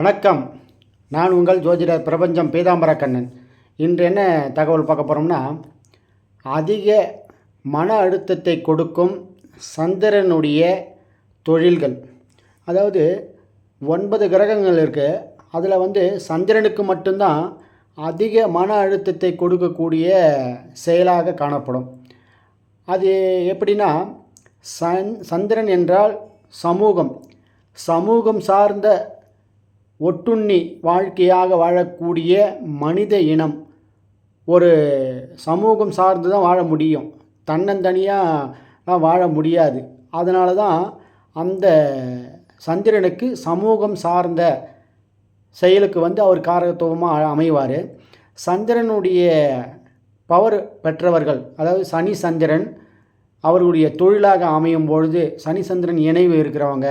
வணக்கம். நான் உங்கள் ஜோதிடர் பிரபஞ்சம் பீதாம்பர கண்ணன். இன்று என்ன தகவல் பார்க்க போகிறோம்னா, அதிக மன அழுத்தத்தை கொடுக்கும் சந்திரனுடைய தொழில்கள். அதாவது 9 கிரகங்கள் இருக்குது. அதில் சந்திரனுக்கு மட்டும்தான் அதிக மன அழுத்தத்தை கொடுக்கக்கூடிய செயலாக காணப்படும். அது எப்படின்னா, சந்திரன் என்றால் சமூகம் சார்ந்த ஒட்டுண்ணி வாழ்க்கையாக வாழக்கூடிய மனித இனம் ஒரு சமூகம் சார்ந்து தான் வாழ முடியும். தன்னந்தனியாக வாழ முடியாது. அதனால தான் அந்த சந்திரனுக்கு சமூகம் சார்ந்த செயலுக்கு அவர் காரகத்துவமாக அமைவார். சந்திரனுடைய பவர் பெற்றவர்கள், அதாவது சனி சந்திரன் அவர்களுடைய தொழிலாக அமையும் பொழுது, சனி சந்திரன் இணைவு இருக்கிறவங்க,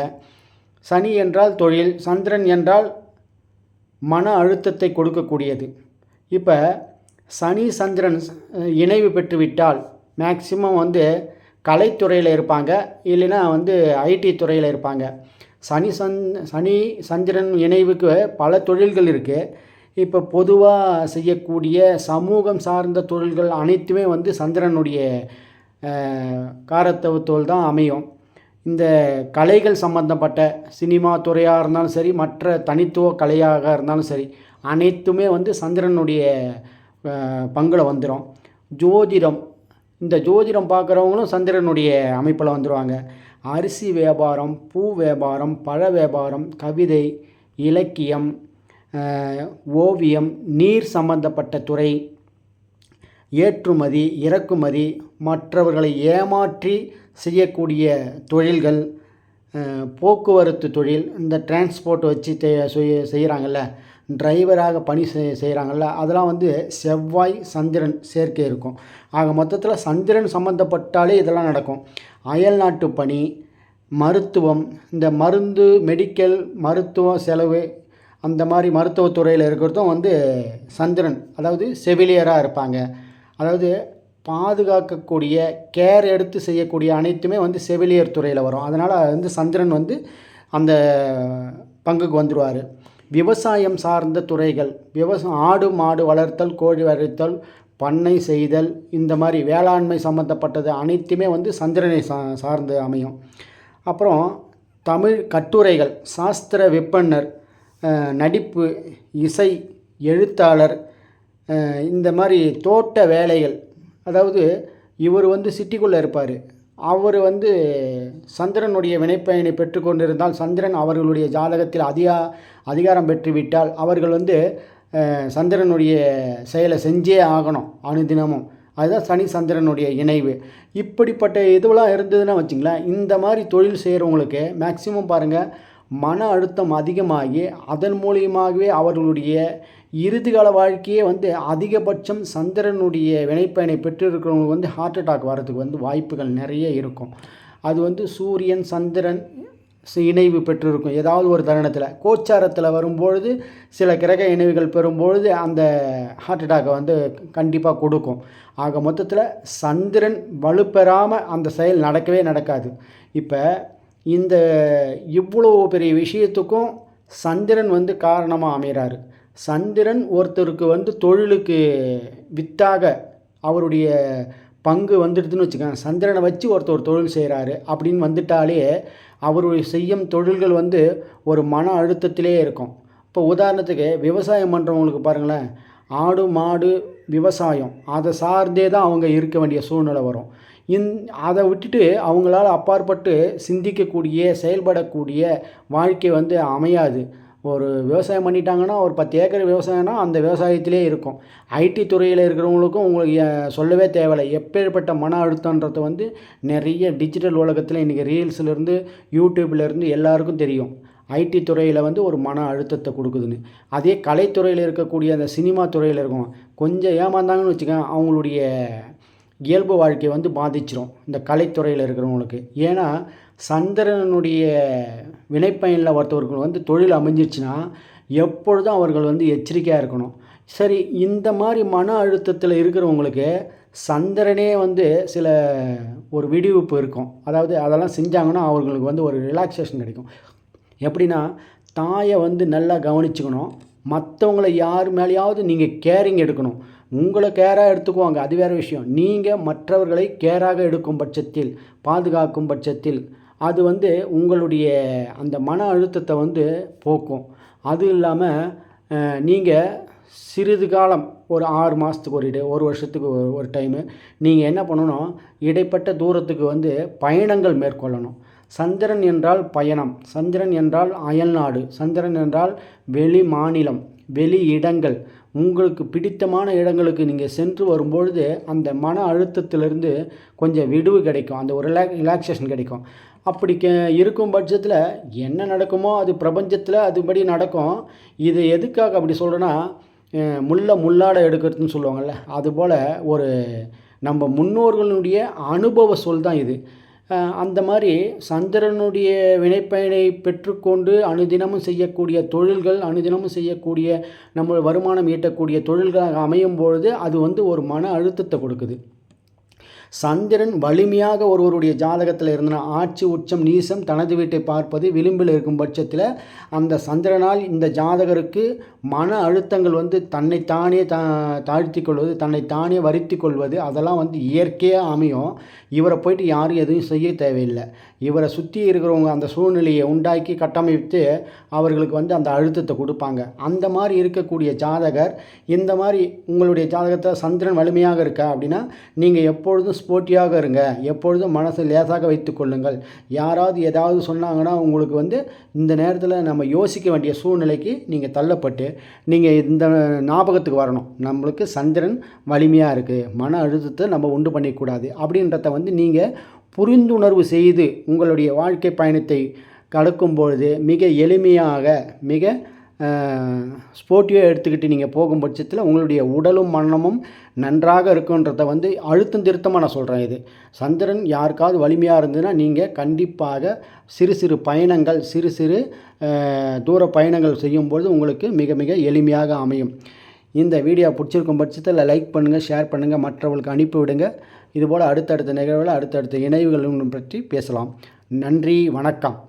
சனி என்றால் தொழில், சந்திரன் என்றால் மன அழுத்தத்தை கொடுக்கக்கூடியது. இப்போ சனி சந்திரன் இணைவு பெற்றுவிட்டால் மேக்சிமம் கலைத்துறையில் இருப்பாங்க, இல்லைன்னா ஐடி துறையில் இருப்பாங்க. சனி சந்திரன் இணைவுக்கு பல தொழில்கள் இருக்குது. இப்போ பொதுவாக செய்யக்கூடிய சமூகம் சார்ந்த தொழில்கள் அனைத்துமே சந்திரனுடைய காரத்துவத்தோல் தான் அமையும். இந்த கலைகள் சம்பந்தப்பட்ட சினிமா துறையாக இருந்தாலும் சரி, மற்ற தனித்துவ கலையாக இருந்தாலும் சரி, அனைத்துமே சந்திரனுடைய பங்கில் வந்துடும். இந்த ஜோதிடம் பார்க்குறவங்களும் சந்திரனுடைய அமைப்பில் வந்துடுவாங்க. அரிசி வியாபாரம், பூ வியாபாரம், பழ வியாபாரம், கவிதை, இலக்கியம், ஓவியம், நீர் சம்பந்தப்பட்ட துறை, ஏற்றுமதி இறக்குமதி, மற்றவர்களை ஏமாற்றி செய்யக்கூடிய தொழில்கள், போக்குவரத்து தொழில், இந்த டிரான்ஸ்போர்ட் வச்சு செய்கிறாங்கல்ல, டிரைவராக பணி செய்கிறாங்கல்ல, அதெல்லாம் செவ்வாய் சந்திரன் சேர்க்கை இருக்கும். ஆக மொத்தத்தில் சந்திரன் சம்மந்தப்பட்டாலே இதெல்லாம் நடக்கும். அயல்நாட்டு பணி, மருத்துவம், இந்த மருந்து, மெடிக்கல், மருத்துவ செலவு, அந்த மாதிரி மருத்துவத்துறையில் இருக்கிறதும் சந்திரன், அதாவது செவிலியராக இருப்பாங்க. அதாவது பாதுகாக்கக்கூடிய, கேர் எடுத்து செய்யக்கூடிய அனைத்துமே செவிலியர் துறையில் வரும். அதனால் சந்திரன் அந்த பங்குக்கு வந்துடுவார். விவசாயம் சார்ந்த துறைகள், ஆடு மாடு வளர்த்தல், கோழி வளர்த்தல், பண்ணை செய்தல், இந்த மாதிரி வேளாண்மை சம்மந்தப்பட்டது அனைத்துமே சந்திரனை சார்ந்து அமையும். அப்புறம் தமிழ் கட்டுரைகள், சாஸ்திர விற்பனர், நடிப்பு, இசை, எழுத்தாளர், இந்த மாதிரி தோட்ட வேலைகள். அதாவது இவர் சிட்டிக்குள்ளே இருப்பார். அவர் சந்திரனுடைய வினைப்பயனை பெற்றுக்கொண்டிருந்தால், சந்திரன் அவர்களுடைய ஜாதகத்தில் அதிகாரம் பெற்றுவிட்டால், அவர்கள் சந்திரனுடைய செயலை செஞ்சே ஆகணும் அனுதினமும். அதுதான் சனி சந்திரனுடைய இணைவு. இப்படிப்பட்ட இதுவெல்லாம் இருந்ததுன்னா வச்சுங்களேன், இந்த மாதிரி தொழில் செய்கிறவங்களுக்கு மேக்சிமம் பாருங்கள், மன அழுத்தம் அதிகமாகி அதன் மூலியமாகவே அவர்களுடைய இறுதிகால வாழ்க்கையே அதிகபட்சம் சந்திரனுடைய வினைப்பயனை பெற்றிருக்கிறவங்களுக்கு ஹார்ட் அட்டாக் வர்றதுக்கு வாய்ப்புகள் நிறைய இருக்கும். அது சூரியன் சந்திரன் இணைவு பெற்றிருக்கும். ஏதாவது ஒரு தருணத்தில் கோச்சாரத்தில் வரும்பொழுது, சில கிரக இணைவுகள் பெறும்பொழுது அந்த ஹார்ட் அட்டாக்கை கண்டிப்பாக கொடுக்கும். ஆக மொத்தத்தில் சந்திரன் வலுப்பெறாமல் அந்த செயல் நடக்கவே நடக்காது. இப்போ இந்த இவ்வளோ பெரிய விஷயத்துக்கும் சந்திரன் காரணமாக அமைகிறாரு. சந்திரன் ஒருத்தருக்கு தொழிலுக்கு வித்தாக அவருடைய பங்கு வந்துடுதுன்னு வச்சுக்கோங்க. சந்திரனை வச்சு ஒருத்தர் தொழில் செய்கிறாரு அப்படின்னு வந்துட்டாலே அவருடைய செய்யும் தொழில்கள் ஒரு மன அழுத்தத்திலே இருக்கும். இப்போ உதாரணத்துக்கு விவசாயம் பண்ணுறவங்களுக்கு பாருங்களேன், ஆடு மாடு விவசாயம் அதை சார்ந்தே தான் அவங்க இருக்க வேண்டிய சூழ்நிலை வரும். அதை விட்டுட்டு அவங்களால அப்பாற்பட்டு சிந்திக்கக்கூடிய, செயல்படக்கூடிய வாழ்க்கை அமையாது. ஒரு விவசாயம் பண்ணிட்டாங்கன்னா, ஒரு 10 ஏக்கர் விவசாயம்னா அந்த விவசாயத்திலே இருக்கும். ஐடி துறையில் இருக்கிறவங்களுக்கும் உங்களுக்கு சொல்லவே தேவையில்லை. எப்பேற்பட்ட மன அழுத்தன்றது நிறைய டிஜிட்டல் உலகத்தில் இன்றைக்கி ரீல்ஸ்லேருந்து, யூடியூப்லேருந்து எல்லாருக்கும் தெரியும். ஐடி துறையில் ஒரு மன அழுத்தத்தை கொடுக்குதுன்னு. அதே கலைத்துறையில் இருக்கக்கூடிய அந்த சினிமா துறையில் இருக்கும், கொஞ்சம் ஏமாந்தாங்கன்னு வச்சுக்கோங்க, அவங்களுடைய இயல்பு வாழ்க்கையை பாதிச்சிடும் இந்த கலைத்துறையில் இருக்கிறவங்களுக்கு. ஏன்னா சந்திரனுடைய வினைப்பயனில் ஒருத்தவர்கள் தொழில் அமைஞ்சிருச்சுன்னா எப்பொழுதும் அவர்கள் எச்சரிக்கையாக இருக்கணும். சரி, இந்த மாதிரி மன அழுத்தத்தில் இருக்கிறவங்களுக்கு சந்திரனே சில ஒரு விடுவிப்பு இருக்கும். அதாவது அதெல்லாம் செஞ்சாங்கன்னா அவர்களுக்கு ஒரு ரிலாக்ஸேஷன் கிடைக்கும். எப்படின்னா, தாயை வந்து நல்லா கவனிச்சுக்கணும். மற்றவங்கள யார் மேலேயாவது நீங்கள் கேரிங் எடுக்கணும். உங்களை கேராக எடுத்துக்குவாங்க, அது வேறு விஷயம். நீங்கள் மற்றவர்களை கேராக எடுக்கும் பட்சத்தில், பாதுகாக்கும் பட்சத்தில் அது வந்து உங்களுடைய அந்த மன அழுத்தத்தை வந்து போக்கும். அது இல்லாமல் நீங்கள் சிறிது காலம் ஒரு 6 மாதத்துக்கு ஒரு வருஷத்துக்கு ஒரு டைமு நீங்கள் என்ன பண்ணணும், இடைப்பட்ட தூரத்துக்கு வந்து பயணங்கள் மேற்கொள்ளணும். சந்திரன் என்றால் பயணம், சந்திரன் என்றால் அயல்நாடு, சந்திரன் என்றால் வெளி மாநிலம், வெளி இடங்கள். உங்களுக்கு பிடித்தமான இடங்களுக்கு நீங்கள் சென்று வரும்பொழுது அந்த மன அழுத்தத்திலிருந்து கொஞ்சம் விடுவு கிடைக்கும், அந்த ஒரு ரிலாக்ஸேஷன் கிடைக்கும். அப்படி இருக்கும் பட்சத்தில் என்ன நடக்குமோ அது பிரபஞ்சத்தில் அதுபடி நடக்கும். இது எதுக்காக அப்படி சொல்கிறேன்னா, முள்ளாட எடுக்கிறதுன்னு சொல்லுவாங்கள்ல, அதுபோல் ஒரு நம்ம முன்னோர்களுடைய அனுபவ சொல் தான் இது. அந்த மாதிரி சந்திரனுடைய வினைப்பயனை பெற்றுக்கொண்டு அனுதினமும் செய்யக்கூடிய தொழில்கள், அனுதினமும் செய்யக்கூடிய நம்ம வருமானம் ஈட்டக்கூடிய தொழில்களாக அமையும் பொழுது அது வந்து ஒரு மன அழுத்தத்தை கொடுக்குது. சந்திரன் வலிமையாக ஒருவருடைய ஜாதகத்தில் இருந்தனா, ஆட்சி உச்சம் நீசம் தனது வீட்டை பார்ப்பது விளிம்பில் இருக்கும் பட்சத்தில் அந்த சந்திரனால் இந்த ஜாதகருக்கு மன அழுத்தங்கள் வந்து தன்னைத்தானே தாழ்த்தி கொள்வது, தன்னைத்தானே வருத்தி கொள்வது, அதெல்லாம் வந்து இயற்கையாக அமையும். இவரை போயிட்டு யாரும் எதுவும் செய்ய தேவையில்லை. இவரை சுற்றி இருக்கிறவங்க அந்த சூழ்நிலையை உண்டாக்கி கட்டமைத்து அவர்களுக்கு வந்து அந்த அழுத்தத்தை கொடுப்பாங்க. அந்த மாதிரி இருக்கக்கூடிய ஜாதகர் இந்த மாதிரி உங்களுடைய ஜாதகத்தில் சந்திரன் வலிமையாக இருக்கா அப்படின்னா நீங்கள் எப்பொழுதும் ஸ்போர்ட்டியாக இருங்க, எப்பொழுதும் மனசை லேசாக வைத்து கொள்ளுங்கள். யாராவது ஏதாவது சொன்னாங்கன்னா உங்களுக்கு வந்து இந்த நேரத்தில் நம்ம யோசிக்க வேண்டிய சூழ்நிலைக்கு நீங்கள் தள்ளப்பட்டு நீங்கள் இந்த ஞாபகத்துக்கு வரணும், நம்மளுக்கு சந்திரன் வலிமையாக இருக்குது, மன அழுத்தத்தை நம்ம உண்டு பண்ணிக்கூடாது அப்படின்றத வந்து நீங்கள் புரிந்துணர்வு செய்து உங்களுடைய வாழ்க்கை பயணத்தை கடக்கும் பொழுது மிக எளிமையாக மிக ஸ்போர்ட்டிவாக எடுத்துக்கிட்டு நீங்கள் போகும் பட்சத்தில் உங்களுடைய உடலும் மனமும் நன்றாக இருக்குன்றத வந்து அழுத்தம் திருத்தமாக நான் சொல்கிறேன். இது சந்திரன் யாருக்காவது வலிமையாக இருந்ததுன்னா நீங்கள் கண்டிப்பாக சிறு சிறு பயணங்கள், சிறு சிறு தூர பயணங்கள் செய்யும்பொழுது உங்களுக்கு மிக மிக எளிமையாக அமையும். இந்த வீடியோ பிடிச்சிருக்கும் பட்சத்தில் லைக் பண்ணுங்கள், ஷேர் பண்ணுங்கள், மற்றவர்களுக்கு அனுப்பிவிடுங்க. இதுபோல் அடுத்தடுத்த நிகழ்வில் அடுத்தடுத்த இணைவுகள் பற்றி பேசலாம். நன்றி, வணக்கம்.